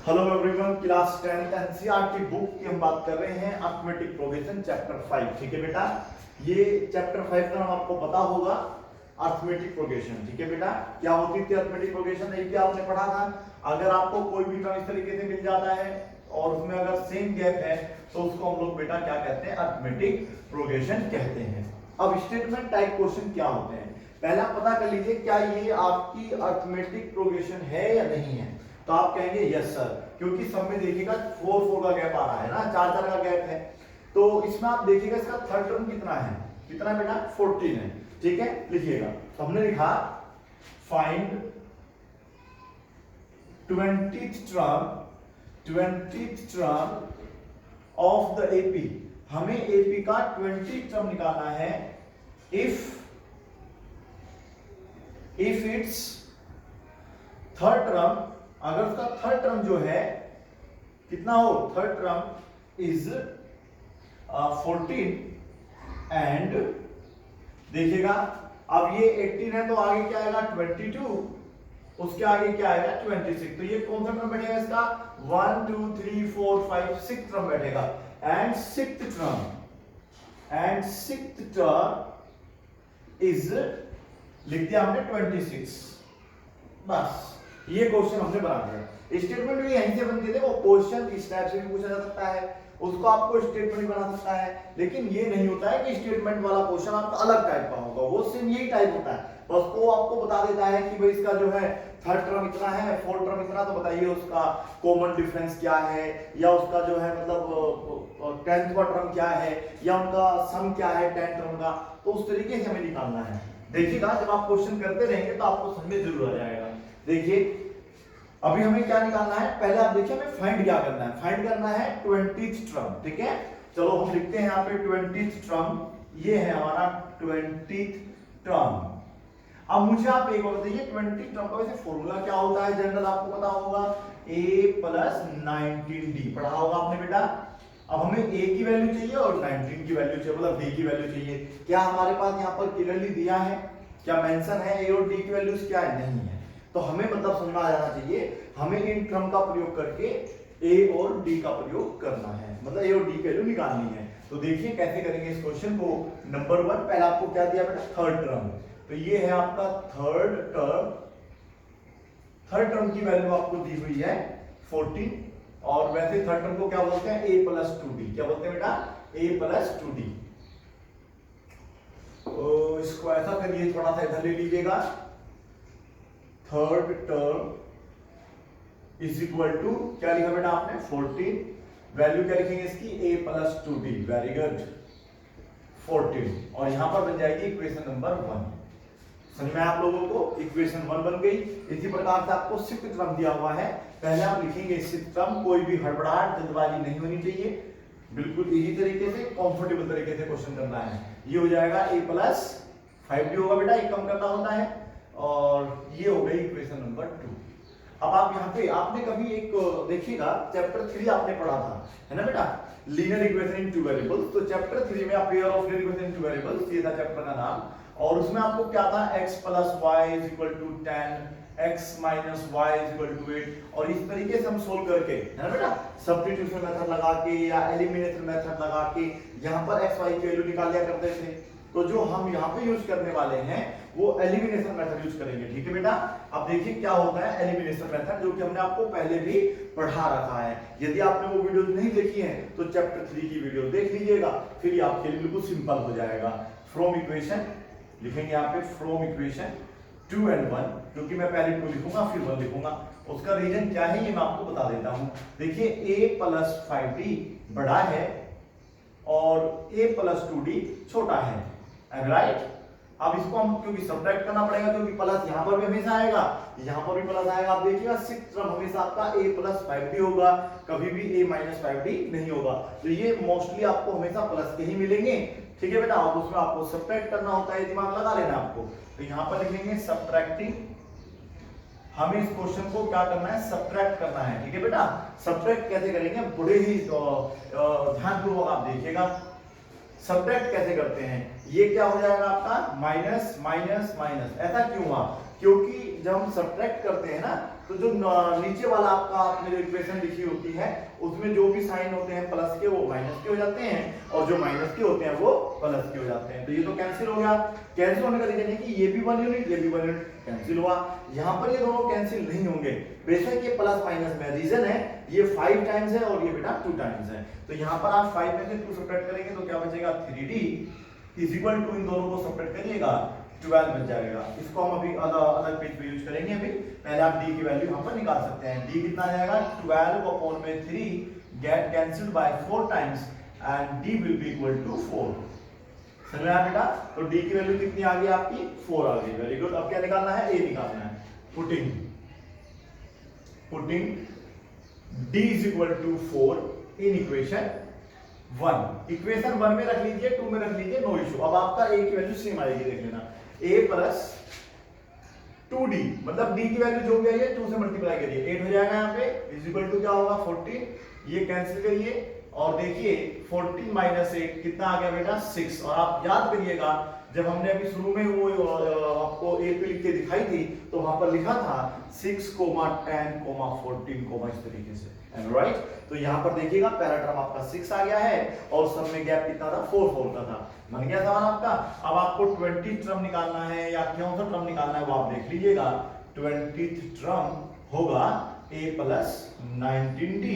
Hello everyone, class 10th NCERT book की हम बात कर रहे हैं अर्थमेटिक प्रोग्रेशन चैप्टर 5। ठीक है बेटा, ये चैप्टर 5 का नाम आपको पता होगा अर्थमेटिक प्रोग्रेशन। ठीक है बेटा, क्या होती थी अर्थमेटिक प्रोग्रेशन, ये क्या आपने पढ़ा था। अगर आपको कोई भी टर्म इस तरीके से मिल जाता है और उसमें अगर सेम गैप है तो उसको हम लोग बेटा क्या कहते हैं, अर्थमेटिक प्रोग्रेशन कहते हैं। अब स्टेटमेंट टाइप क्वेश्चन क्या होते हैं, पहला पता कर लीजिए क्या ये आपकी अर्थमेटिक प्रोग्रेशन है या नहीं है। तो आप कहेंगे यस सर, क्योंकि सब में देखिएगा 4 का गैप आ रहा है ना, 4 का गैप है। तो इसमें आप देखिएगा इसका थर्ड टर्म कितना है, कितना बेटा 14 है। ठीक है, लिखिएगा। तो हमने लिखा find 20th term of the AP. हमें एपी का 20th टर्म निकालना है इफ इट्स थर्ड टर्म, अगर उसका थर्ड टर्म जो है कितना हो, थर्ड टर्म इज 14 एंड देखिएगा अब ये 18 है तो आगे क्या आएगा 22, उसके आगे क्या आएगा 26। तो ये कौन सा टर्म बैठेगा इसका 1 2 3 4 5 6 टर्म बैठेगा। एंड सिक्स्थ टर्म इज लिख दिया हमने 26। बस ये क्वेश्चन हमने बना दिया। स्टेटमेंट भी यहीं से बनते थे, वो क्वेश्चन इस टाइप से भी पूछा जा सकता है, उसको आपको स्टेटमेंट बना सकता है। लेकिन ये नहीं होता है कि स्टेटमेंट वाला क्वेश्चन आपका अलग टाइप का होगा, वो सेम यही टाइप होता है, बस वो आपको बता देता है कि भाई इसका जो है थर्ड टर्म इतना है, फोर्थ टर्म इतना, तो बताइए उसका कॉमन डिफरेंस क्या है, या उसका जो है मतलब 10th का टर्म क्या है, या उनका सम क्या है 10 टर्म का। तो उस तरीके से हमें निकालना है। देखिएगा जब आप क्वेश्चन करते रहेंगे तो आपको समझ में जरूर आ जाएगा। देखिए अभी हमें क्या निकालना है, पहले आप देखिए हमें फाइंड क्या करना है, फाइंड करना है 20th टर्म। ठीक है, चलो हम लिखते हैं यहाँ पे 20th टर्म, ये है हमारा 20th टर्म। अब मुझे आप एक और बताइए 20th टर्म का वैसे फॉर्मूला क्या होता है, जनरल आपको पता होगा a + 19d पढ़ा होगा आपने बेटा। अब हमें a की वैल्यू चाहिए और 19 की वैल्यू चाहिए, मतलब d की वैल्यू चाहिए। क्या हमारे पास यहाँ पर क्लियरली दिया है, क्या मेंशन है a और d की वैल्यूज क्या है, नहीं है। तो हमें मतलब समझ में आ जाना चाहिए, हमें इन टर्म का प्रयोग करके a और d का प्रयोग करना है, मतलब a और d की वैल्यू निकालनी है। तो देखिए कैसे करेंगे इस क्वेश्चन को। नंबर 1 पहले आपको क्या दिया बेटा, थर्ड टर्म। तो ये है आपका थर्ड टर्म की वैल्यू आपको दी हुई है 14, और वैसे थर्ड टर्म को क्या बोलते हैं a + 2d। क्या बोलते हैं बेटा, a + 2d। तो इसको ऐसा करिए, थोड़ा सा इधर ले लीजिएगा। Third term is equal to क्या लिखा बेटा आपने 14, वैल्यू क्या लिखेंगे इसकी a + 2d। वेरी गुड, 14, और यहां पर बन जाएगी इक्वेशन नंबर 1। समझ में आप लोगों को, इक्वेशन 1 बन गई। इसी प्रकार से आपको सिक्स्थ टर्म दिया हुआ है, पहले आप लिखेंगे सिक्स्थ टर्म, कोई भी हड़बड़ाहट जल्दबाजी नहीं होनी चाहिए, बिल्कुल इजी तरीके से कंफर्टेबल तरीके से क्वेश्चन करना है। ये हो जाएगा a + 5d होगा बेटा, एक कम करना होता है, और ये हो गई इक्वेशन नंबर 2। अब आप यहाँ पे आपने कभी एक देखिएगा चैप्टर 3 आपने पढ़ा था, है ना बेटा, लीनियर इक्वेशन इन 2 वेरिएबल्स। तो चैप्टर 3 में आप pair of linear equation in 2 variables, ये था चैप्टर का नाम। और उसमें आपको क्या था, x + y = 10, x - y = 8, और इस तरीके से हम सोल्व करके, है ना बेटा, सब्स्टिट्यूशन मेथड लगा के या एलिमिनेशन मेथड लगा के यहाँ पर x y की वैल्यू निकाल लिया करते थे। तो जो हम यहाँ पे यूज करने वाले हैं वो एलिमिनेशन मेथड यूज करेंगे। ठीक है बेटा, अब देखिए क्या होता है एलिमिनेशन मेथड, जो कि हमने आपको पहले भी पढ़ा रखा है। यदि आपने वो वीडियोस नहीं देखी हैं तो चैप्टर 3 की वीडियो देख लीजिएगा, फिर आपके लिए बिल्कुल सिंपल हो जाएगा। फ्रॉम इक्वेशन लिखेंगे यहाँ पे, फ्रॉम इक्वेशन 2 and 1, क्योंकि मैं पहले 2 लिखूंगा फिर 1 लिखूंगा। उसका रीजन क्या है ये मैं आपको बता देता हूं। देखिए a + 5d बड़ा है और a + 2d छोटा है, राइट। अब इसको हम क्योंकि सब्ट्रैक्ट करना पड़ेगा, क्योंकि प्लस यहाँ पर भी हमेशा आएगा, यहाँ पर भी प्लस आएगा। आप देखिएगा सिक्स्थ टर्म हमेशा आपका a + 5d होगा, कभी भी a - 5d नहीं होगा। तो ये मोस्टली आपको हमेशा प्लस के ही मिलेंगे। ठीक है बेटा, अब उसमें आपको सब्ट्रैक्ट करना होता है, दिमाग लगा लेना आपको। तो यहाँ पर लिखेंगे सब्ट्रैक्टिंग, हमें इस क्वेश्चन को क्या करना है, सब्ट्रैक्ट करना है। ठीक है बेटा, सब्ट्रैक्ट कैसे करेंगे, बड़े ही ध्यानपूर्वक आप देखिएगा। सब्ट्रैक्ट कैसे करते हैं, ये क्या हो जाएगा आपका माइनस माइनस माइनस। ऐसा क्यों हुआ, क्योंकि जब हम सब्ट्रैक्ट करते हैं ना तो जो नीचे वाला आपका आपने जो इक्वेशन लिखी होती है उसमें जो भी साइन होते हैं प्लस के वो माइनस के हो जाते हैं और जो माइनस के होते हैं वो प्लस के हो जाते हैं। तो ये तो कैंसिल हो गया। कैंसिल होने का रीजन है कि ये भी 1 यूनिट ये भी 1 यूनिट कैंसिल हुआ। यहाँ पर ये दोनों कैंसिल नहीं होंगे, बेशक ये प्लस माइनस में रीजन है ये 5 टाइम्स है और ये बेटा 2 टाइम्स है। तो यहाँ पर आप 5 में से 2 सब्ट्रैक्ट करेंगे तो क्या बचेगा 3d इज इक्वल टू इन दोनों को सब्ट्रैक्ट करिएगा 12 बन जाएगा। इसको हम अभी अलग पेज पे यूज करेंगे। अभी पहले आप d की वैल्यू यहाँ पर निकाल सकते हैं। d कितना आ जाएगा 12 अपॉन में 3 get cancelled by 4 times and d will be equal to 4। समझ में आया बेटा? तो d की वैल्यू कितनी आ गई आपकी 4 आ गई। Very good. अब क्या निकालना है? a निकालना है। Putting d is equal to 4 in equation 1। Equation 1 में रख लीजिए, 2 में रख लीजिए, नो इशू। अब आपका a की वैल्यू सेम आएगी, देख लेना a प्लस 2d मतलब d की वैल्यू जो भी आई है 2 से मल्टीप्लाई करिए 8 हो जाएगा। यहाँ पे इज इक्वल टू क्या होगा 14। ये कैंसिल करिए और देखिए 14 माइनस 8 कितना आ गया बेटा 6। और आप याद करिएगा जब हमने अभी शुरू में वो आपको a पे लिख के दिखाई थी तो वहां पर लिखा था 6, 10, 14 इस तरीके से। राइट? तो यहाँ पर देखिएगा पहला टर्म आपका 6 आ गया है और सब में गैप कितना था 4 का था। बन गया सवाल आपका। अब आपको 20 टर्म निकालना है या कौन सा टर्म निकालना है वो आप देख लीजिएगा। 20th टर्म होगा a प्लस 19d।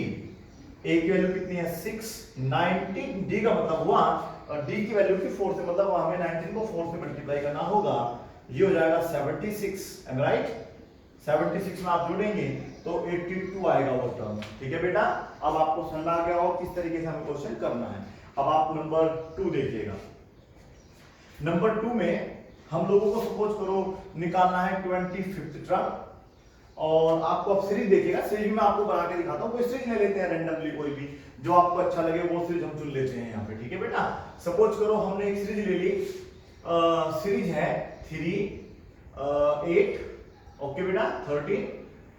a की वैल्यू कितनी है 6, 19d का मतलब हुआ और d की वैल्यू की 4 से मतलब हमें 19 को 4 से मल्टीप्लाई करना होगा। ये हो जाएगा 76। M right? 76 में आप जोड़ेंगे तो 82 आएगा वो टर्म। ठीक है बेटा? अब आपको समझ आ गया हो किस तरीके से हमें क्वेश्चन करना है। अब आप नंबर 2 देखिएगा। नंबर 2 में हम लोगों को सपोज करो निकालना है 25th टर्म और आपको अब सीरीज देखिएगा। सीरीज में आपको बना के दिखाता हूं। कोई सीरीज ले लेते हैं रैंडमली, कोई भी जो आपको अच्छा लगे वो सीरीज हम चुन लेते हैं यहाँ पे। ठीक है बेटा? सपोज करो हमने एक सीरीज ले ली, सीरीज है 3, 8, ओके बेटा 13,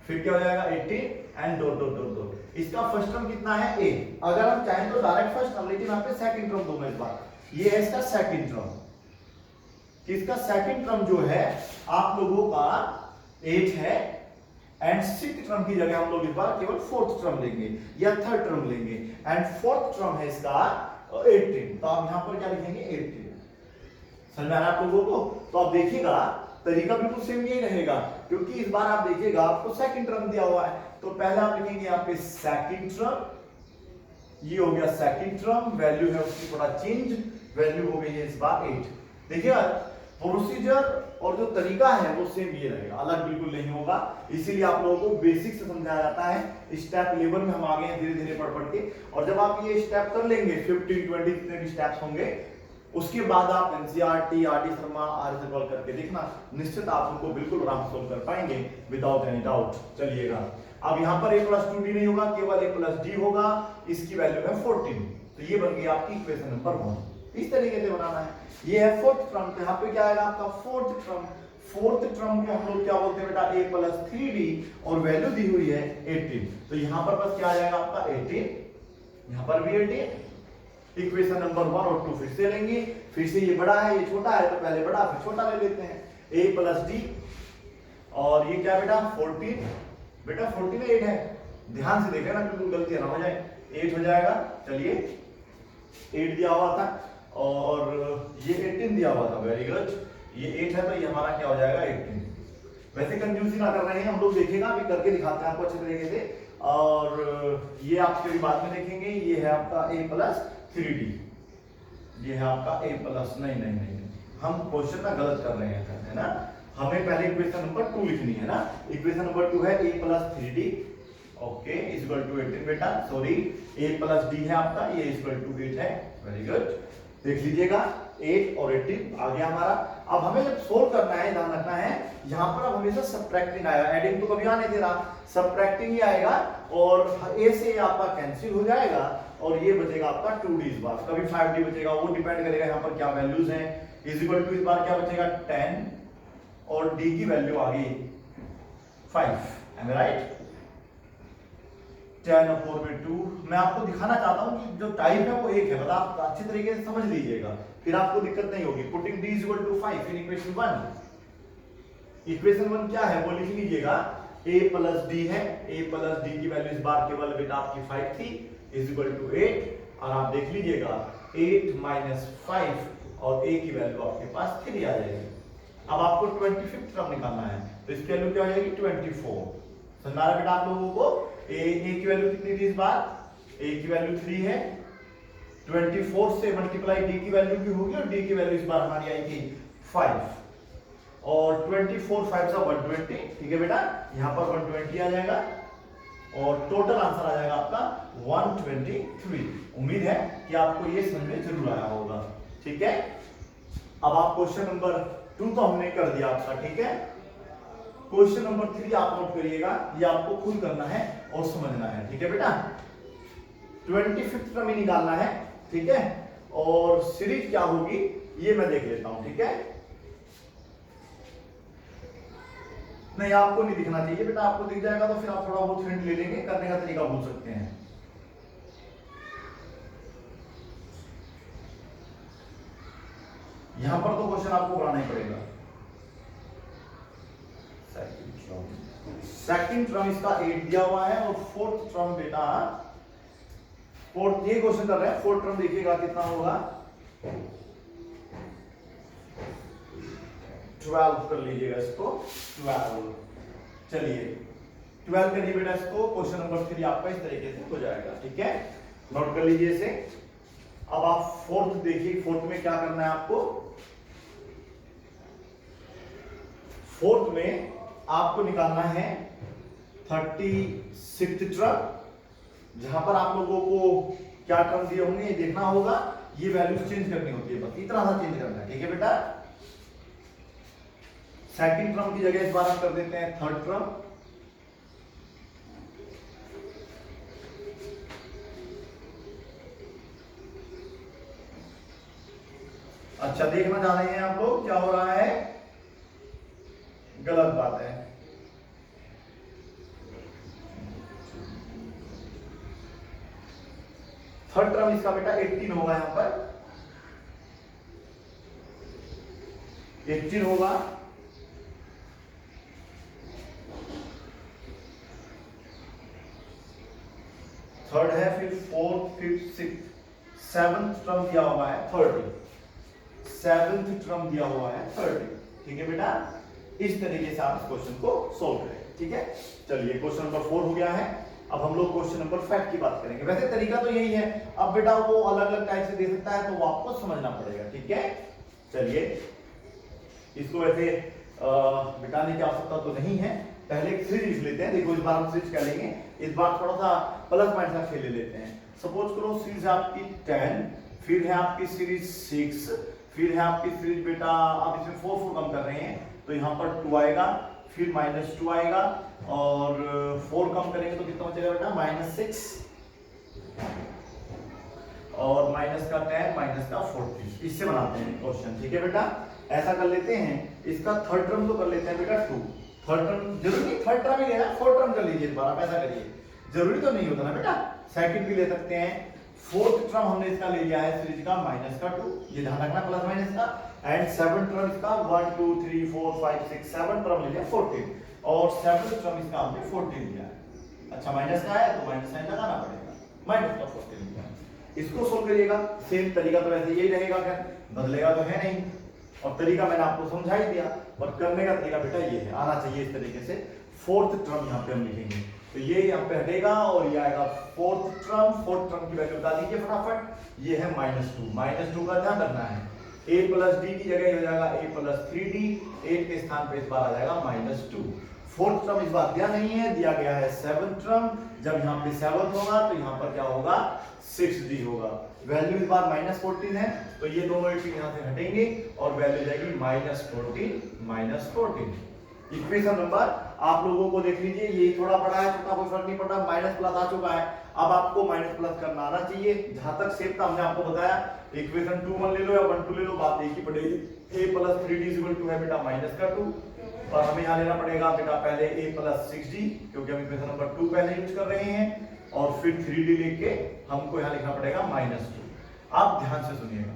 फिर क्या हो जाएगा 18 and dot dot dot dot. इसका फर्स्ट टर्म कितना है a। अगर हम चाहें तो डायरेक्ट फर्स्ट टर्म, लेकिन यहाँ पे सेकंड टर्म दूंगा इस बार। ये है इसका सेकंड टर्म। इसका सेकंड टर्म जो है आप लोगों का 8 है एंड 6th टर्म की जगह हम लोग इस बार केवल 4th टर्म लेंगे या 3rd टर्म लेंगे एंड 4th टर्म है इसका 18। तो आप यहां पर क्या लिखेंगे 18। समझ में आ रहा है आप लोगों को? तो आप देखिएगा तरीका बिल्कुल सेम यही रहेगा क्योंकि इस बार आप देखिएगा आपको सेकंड टर्म दिया हुआ है। तो पहले आप लिखेंगे यहाँ पे सेकंड टर्म, ये हो गया सेकंड टर्म, वैल्यू है उसकी थोड़ा चेंज, वैल्यू हो गई है इस बार 8। देखिएगा प्रोसीजर और जो तरीका है वो सेम ये रहेगा, अलग बिल्कुल नहीं होगा। इसीलिए आप लोगों को बेसिक से समझाया जाता है। स्टेप लेवल में हम आगे हैं धीरे धीरे पढ़ के। और जब आप ये स्टेप कर लेंगे 15, 20 जितने भी स्टेप्स होंगे उसके बाद आप NCERT, RD Sharma, RS solve करके देखना, निश्चित आप उनको बिल्कुल आराम से सोल्व कर पाएंगे विदाउट एनी डाउट। चलिएगा अब यहाँ पर a प्लस 2d नहीं होगा, केवल a प्लस d होगा। इसकी वैल्यू है 14। तो ये बन गई आपकी इक्वेशन नंबर 1। इस तरीके से बनाना है। ये है 4th टर्म। तो यहाँ पे क्या आएगा आपका 4th टर्म। 4th टर्म को हम लोग क्या बोलते हैं बेटा a प्लस 3d और वैल्यू दी हुई है 18। तो यहाँ पर बस क्या आ जाएगा आपका 18, यहाँ पर भी 18। इक्वेशन नंबर 1 और 2 फिर से लेंगे। फिर से ये बड़ा है ये छोटा है तो पहले बड़ा फिर छोटा ले लेते हैं। a प्लस d और ये क्या बेटा 14, बेटा 14 8 है, ध्यान से देखें ना बिल्कुल गलती ना हो जाए। 8 हो जाएगा। चलिए 8 दिया हुआ था और ये 18 दिया हुआ था। Very good. ये 8 है तो ये हमारा क्या हो जाएगा 18। वैसे कंफ्यूज ना कर रहे हैं हम लोग, देखेगा अभी करके दिखाते हैं आपको अच्छे तरीके से। और ये आप फिर बाद में देखेंगे। ये है आपका a प्लस 3d, ये है आपका a प्लस नहीं हम क्वेश्चन में गलत कर रहे हैं, है ना? हमें पहले इक्वेशन नंबर 2 लिखनी है ना। इक्वेशन नंबर 2 है a plus 3d okay is equal to 18 बेटा, सॉरी a प्लस d है आपका, ये इज इक्वल टू 8 है। Very good. देख लीजिएगा 8 और 18 आ गया हमारा। अब हमें जब सोल्व करना है ध्यान रखना है यहाँ पर अब हमेशा सब्ट्रैक्टिंग आएगा, एडिंग तो कभी आने दे रहा, सब्ट्रैक्टिंग ही आएगा और a से आपका कैंसिल हो जाएगा और ये बचेगा आपका 2d इस बार, कभी 5d बचेगा, वो डिपेंड करेगा यहाँ पर क्या वैल्यूज हैं। इज इक्वल टू इस बार क्या बचेगा 10 और d की वैल्यू आ गई 5। एम आई राइट? 10 और 4 में 2। मैं आपको दिखाना चाहता हूं कि जो टाइप है वो एक है, मतलब आप अच्छी तरीके से समझ लीजिएगा फिर आपको दिक्कत नहीं होगी। Putting d is equal to 5 in equation 1। Equation 1 क्या है वो लिख लीजिएगा। a प्लस डी है, a प्लस डी की वैल्यू इस बार केवल बेटा आपकी 5 थी, इज इक्वल टू 8, और आप देख लीजिएगा 8 माइनस 5 और a की वैल्यू आपके पास 3 आ जाएगी। अब आपको 25th टर्म निकालना है, तो इसकी वैल्यू क्या हो जाएगी 24। समझ आ रहा बेटा आप लोगों को? a की वैल्यू कितनी थी इस बार? a की वैल्यू 3 है, 24 से मल्टीप्लाई d की वैल्यू भी होगी, और d की वैल्यू इस बार हमारी आई थी 5, और 24 5 सा 120, ठीक है बेटा, यहाँ पर 120 आ जाएगा, और टोटल आंसर आ जाएगा आपका 123। उम्मीद है कि आपको ये समझ में जरूर आया होगा, ठीक है। अब आप क्वेश्चन नंबर 2 तो हमने कर दिया आपका, ठीक है। क्वेश्चन नंबर 3 आप नोट करिएगा, ये आपको खुद करना है और समझना है, ठीक है बेटा। 25th टर्म ही निकालना है, ठीक है, और सीरीज क्या होगी ये मैं देख लेता हूं, ठीक है। नहीं, आपको नहीं दिखना चाहिए बेटा, आपको दिख जाएगा तो फिर आप थोड़ा बहुत हिंट ले लेंगे, करने का तरीका भूल सकते हैं। यहां पर तो क्वेश्चन आपको बनाना ही पड़ेगा। सेकंड टर्म इसका 8 दिया हुआ है, और फोर्थ टर्म बेटा, फोर्थ ये क्वेश्चन कर रहे हैं, फोर्थ टर्म देखिएगा कितना होगा, 12 कर लीजिएगा इसको, 12। चलिए 12 करिए बेटा इसको, क्वेश्चन नंबर 3 आपका इस तरीके से हो जाएगा, ठीक है, नोट कर लीजिए इसे। अब आप फोर्थ देखिए, फोर्थ में क्या करना है आपको। फोर्थ में आपको निकालना है 36th टर्म, जहां पर आप लोगों को क्या टर्म दिए होंगे ये देखना होगा, ये वैल्यूज चेंज करनी होती है, बस इतना सा चेंज करना है, ठीक है बेटा। सेकंड टर्म की जगह इस बार हम कर देते हैं थर्ड टर्म, अच्छा देखना चाह रहे हैं आप लोग क्या हो रहा है, गलत बात है। थर्ड टर्म इसका बेटा 18 होगा, यहां पर 18 होगा, थर्ड है, फिर fourth, fifth, sixth, seventh term दिया हुआ है 30, सेवंथ टर्म दिया हुआ है 30, ठीक है बेटा। इस तरीके से आप इस क्वेश्चन को सोल्व करेंगे, ठीक है। चलिए क्वेश्चन नंबर 4 हो गया है, अब हम लोग क्वेश्चन नंबर 5 की बात करेंगे। वैसे तरीका तो यही है, अब बेटा वो अलग अलग टाइप से दे सकता है, तो वो आपको समझना पड़ेगा, ठीक है। चलिए इसको वैसे मिटाने की आवश्यकता तो नहीं है, पहले एक सीरीज लिख लेते हैं। देखो इस बार हम सीरीज क्या लेंगे, इस बार थोड़ा सा प्लस माइनस का खेल ले लेते हैं। सपोज करो सीरीज आपकी 10, फिर है आपकी सीरीज 6, फिर है आपकी सीरीज बेटा, आप इसमें 4 4 कम कर रहे हैं तो यहाँ पर 2 आएगा, फिर -2 आएगा, और 4 कम करेंगे तो कितना बचेगा बेटा -6, और माइनस का 10, माइनस का 40। इससे बनाते हैं क्वेश्चन, ठीक है बेटा। ऐसा कर लेते हैं, इसका थर्ड टर्म तो कर लेते हैं बेटा 2, थर्ड टर्म जरूरी नहीं थर्ड टर्म ही लेना, फोर्थ टर्म कर लीजिए इस बार आप, ऐसा करिए, जरूरी तो नहीं होता ना बेटा, सेकंड भी ले सकते हैं। फोर्थ टर्म हमने इसका ले लिया है सीरीज का -2, ये ध्यान रखना प्लस माइनस का, एंड सेवन टर्म इसका 1 2 3 4 5 6 7 टर्म ले लिया 14, और सेवन टर्म इसका हमने 14 लिया है। अच्छा माइनस का है तो माइनस साइन लगाना पड़ेगा, माइनस का 14 लिया, इसको सोल्व करिएगा। सेम तरीका तो वैसे यही रहेगा, खैर बदलेगा तो है नहीं, और तरीका मैंने आपको समझा ही दिया, और करने का तरीका बेटा ये है, आना चाहिए इस तरीके से। फोर्थ टर्म यहाँ पे हम लिखेंगे, तो ये यहाँ पे हटेगा और ये आएगा फोर्थ टर्म। फोर्थ टर्म की वैल्यू बता दीजिए फटाफट, ये है -2, -2 का ध्यान रखना है, a प्लस डी की जगह हो जाएगा a प्लस 3d, 8 के स्थान पे इस बार आ जाएगा -2। फोर्थ टर्म इस बार दिया नहीं है, दिया गया है सेवंथ टर्म, जब यहाँ पे 7 होगा तो यहाँ पर क्या होगा 6d होगा। वैल्यू इस बार -14 है, तो ये दोनों यहाँ से हटेंगे और वैल्यू जाएगी -14। इक्वेशन नंबर आप लोगों को देख लीजिए, ये थोड़ा बड़ा है, छोटा कोई फर्क नहीं पड़ रहा, माइनस प्लस आ चुका है, अब आपको माइनस प्लस करना आना चाहिए। जहां तक शेप था हमने आपको बताया, इक्वेशन 2 1 ले लो या 1 2 ले लो, बात एक ही पड़ेगी। a प्लस 3d = है बेटा -2, और हमें यहाँ लेना पड़ेगा बेटा पहले a प्लस 6d, क्योंकि हम इक्वेशन नंबर 2 पहले यूज कर रहे हैं, और फिर 3d लेके हमको यहाँ लिखना पड़ेगा -2। आप ध्यान से सुनिएगा,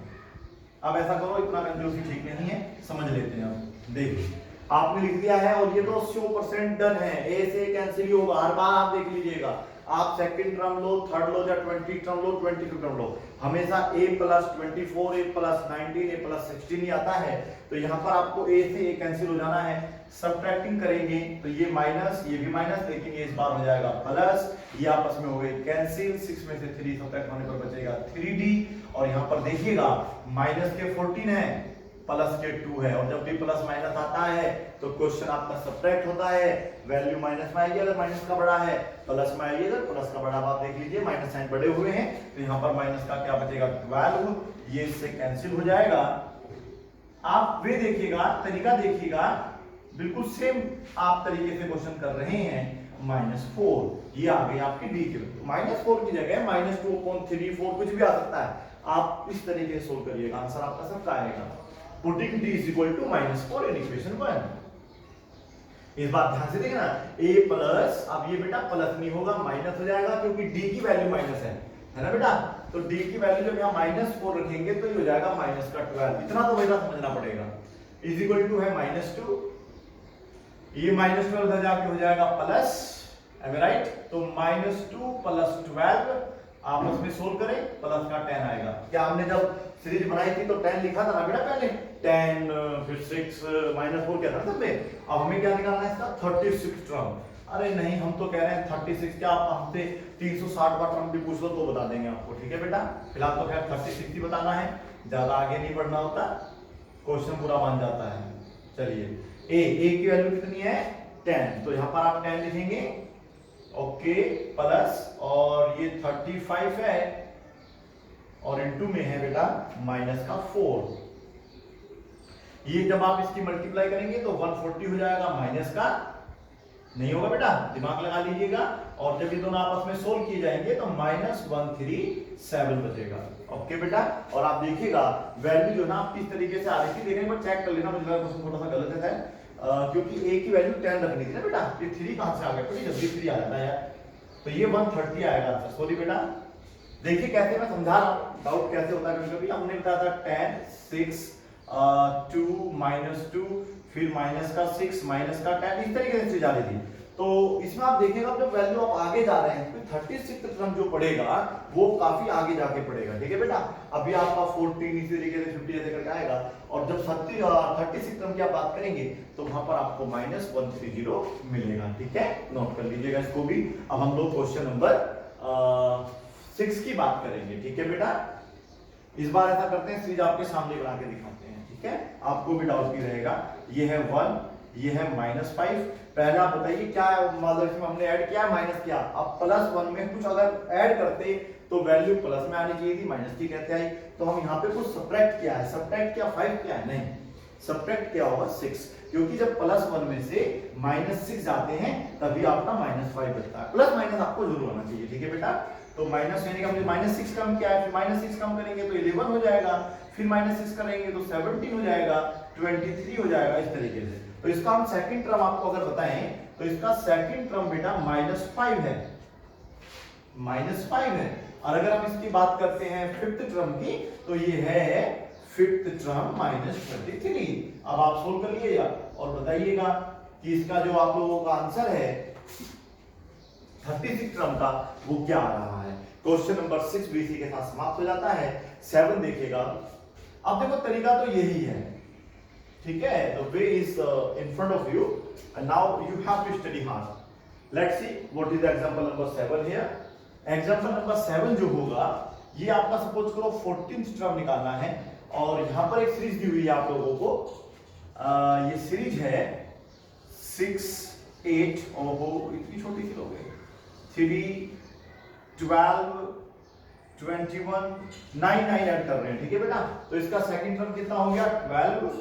अब ऐसा करो, इतना कंफ्यूजन ठीक नहीं है, समझ लेते हैं। अब देखिए आपने लिख दिया है और ये तो 100% डन है, ए से कैंसिल ही होगा, हर बार आप देख लीजिएगा, आप सेकंड टर्म लो, थर्ड लो या 20 टर्म लो, 25 टर्म लो, हमेशा a plus 24, a plus 19, a plus 16 ही आता है। तो यहाँ पर आपको a से a कैंसिल हो जाना है, सब्ट्रैक्टिंग करेंगे तो ये माइनस, ये भी माइनस, लेकिन ये इस बार हो जाएगा प्लस, ये आपस में हो गए कैंसिल, 6 में से 3 सब्ट्रैक्ट होने पर बचेगा 3d, और यहाँ पर देखिएगा माइनस के 14 है, प्लस के 2 है, और जब भी प्लस माइनस आता है तो क्वेश्चन आपका सब्ट्रैक्ट होता है, वैल्यू माइनस में आएगी अगर माइनस का बड़ा है, प्लस में आएगी अगर प्लस का बड़ा। आप देख लीजिए माइनस साइन बड़े हुए हैं तो यहाँ पर माइनस का क्या बचेगा 12, ये इससे कैंसिल हो जाएगा। आप वे देखिएगा, तरीका देखिएगा, बिल्कुल सेम आप तरीके से क्वेश्चन कर रहे हैं। -4 ये आ गई आपकी डी की, -4 की जगह -2/3 4 कुछ भी आ सकता है, आप इस तरीके से सोल्व करिएगा, आंसर आपका सबका आएगा। Putting d is equal to -4 in equation 1। इस बात ध्यान से देखना, a प्लस, अब ये बेटा प्लस नहीं होगा माइनस हो जाएगा क्योंकि d की वैल्यू माइनस है ना बेटा, तो d की वैल्यू जब यहाँ -4 रखेंगे तो ये हो जाएगा -12, इतना तो बेटा समझना पड़ेगा। इज इक्वल टू है -2, ये -12 उधर जाके हो जाएगा प्लस, एम आई राइट, तो -2 प्लस 12 आपस में सोल्व करें, प्लस का 10 आएगा। क्या हमने जब सीरीज बनाई थी तो 10 लिखा था ना बेटा पहले, 10 फिर 6 -4 क्या था सबने, अब हमें क्या निकालना है इसका 36 टर्म। अरे नहीं, हम तो कह रहे हैं 36, क्या आप हमसे 360 का टर्म भी पूछ लो तो बता देंगे आपको, ठीक है बेटा। फिलहाल तो खैर 36 ही बताना है, ज्यादा आगे नहीं बढ़ना होता, क्वेश्चन पूरा बन जाता है। चलिए a की वैल्यू कितनी है 10, तो यहाँ पर आप 10 लिखेंगे, ओके, प्लस, और ये 35 है और इनटू में है बेटा माइनस का 4, ये जब आप इसकी मल्टीप्लाई करेंगे तो 140 हो जाएगा, माइनस का नहीं होगा बेटा, दिमाग लगा लीजिएगा, और जब ये दोनों आपस में सोल्व किए जाएंगे तो -137 बचेगा, ओके बेटा। और आप देखिएगा वैल्यू जो ना आप किस तरीके से आ रही थी, देखने पर चेक कर लेना, मुझे लगा क्वेश्चन थोड़ा सा गलत है, क्योंकि a की वैल्यू 10 रखनी थी ना बेटा, ये 3 कहां से आ गया, बड़ी जल्दी 3 आ जाता है यार, तो ये 130 आएगा आंसर। सॉरी बेटा, देखिए कैसे मैं समझा रहा हूं, डाउट कैसे होता है कभी, हमने बताया था 10 6 2 -2 फिर माइनस का 6 माइनस का 10, इस तरीके से जा रही थी। तो इसमें आप देखिएगा जब वैल्यू आप आगे जा रहे हैं तो 36 टर्म जो पड़ेगा वो काफी आगे जाके पड़ेगा, ठीक है बेटा। अभी आपका 14 इसी तरीके से 50 ऐसे करके आएगा, और जब 36 टर्म की आप बात करेंगे तो वहां पर आपको -130 मिलेगा, ठीक है, नोट कर लीजिएगा इसको भी। अब हम लोग क्वेश्चन नंबर 6 की बात करेंगे, ठीक है बेटा। इस बार ऐसा करते हैं, सीरीज आपके सामने बना के दिखाते हैं, ठीक है, आपको भी डाउट नहीं रहेगा। ये है 1, ये है -5, पहले आप बताइए क्या मतलब इसमें हमने ऐड किया माइनस किया, अब +1 में कुछ अगर ऐड करते तो वैल्यू प्लस में आनी चाहिए थी, माइनस की कहते आई, तो हम यहाँ पे कुछ सब्ट्रैक्ट किया है, सब्ट्रैक्ट किया 5 किया है, नहीं सब्ट्रैक्ट किया होगा 6, क्योंकि जब +1 में से -6 जाते हैं तभी आपका -5 बचता है, प्लस माइनस आपको जरूर होना चाहिए, ठीक है बेटा। तो माइनस यानी कि हमने -6 कम किया है, फिर -6 कम करेंगे तो 11 हो जाएगा, फिर -6 करेंगे तो 17 हो जाएगा, 23 हो जाएगा, इस तरीके से। तो इसका हम सेकंड टर्म आपको अगर बताएं तो इसका सेकंड टर्म बेटा -5 है, -5 है। और अगर हम इसकी बात करते हैं फिफ्थ टर्म की तो ये है फिफ्थ टर्म -23। अब आप सोल्व कर लीजिएगा और बताइएगा कि इसका जो आप लोगों का आंसर है 36 टर्म का वो क्या आ रहा है। क्वेश्चन नंबर 6 बीसी के साथ समाप्त हो जाता है। 7 देखिएगा, अब देखो तरीका तो यही है, ठीक है, the way is in front of you and now you have to study hard. Let's see what is the example number 7 here. Example number 7 जो होगा ये आपका सपोज करो 14th टर्म निकालना है, और यहाँ पर एक सीरीज दी हुई है आप लोगों को, ये सीरीज है 6 8, ओहो इतनी छोटी सी हो गई, 3 12 21 9 ऐड कर रहे हैं, ठीक है बेटा। तो इसका सेकंड टर्म कितना हो गया 12,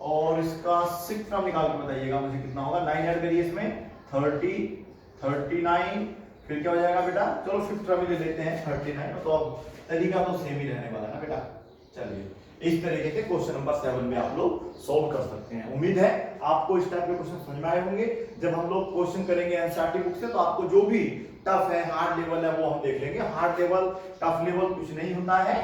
और इसका 6 टर्म निकाल के बताइएगा मुझे कितना होगा, 9 ऐड करिए इसमें 30 39, फिर क्या हो जाएगा बेटा, चलो 5th टर्म ही ले लेते हैं 39, तो अब तरीका तो सेम ही रहने वाला है ना बेटा। चलिए इस तरीके से क्वेश्चन नंबर 7 में आप लोग सॉल्व कर सकते हैं। उम्मीद है आपको इस टाइप के क्वेश्चन समझ में आए होंगे। जब हम लोग क्वेश्चन करेंगे एनसीईआरटी बुक से तो आपको जो भी टफ है, हार्ड लेवल है, वो हम देख लेंगे। हार्ड लेवल टफ लेवल कुछ नहीं होता है,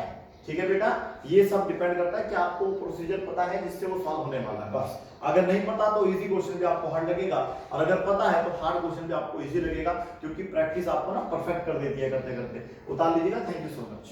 ठीक है बेटा, ये सब डिपेंड करता है कि आपको प्रोसीजर पता है जिससे वो सॉल्व होने वाला है बस। अगर नहीं पता तो इजी क्वेश्चन भी आपको हार्ड लगेगा, और अगर पता है तो हार्ड क्वेश्चन भी आपको इजी लगेगा, क्योंकि प्रैक्टिस आपको ना परफेक्ट कर देती है करते करते। उतार लीजिएगा। Thank you so much.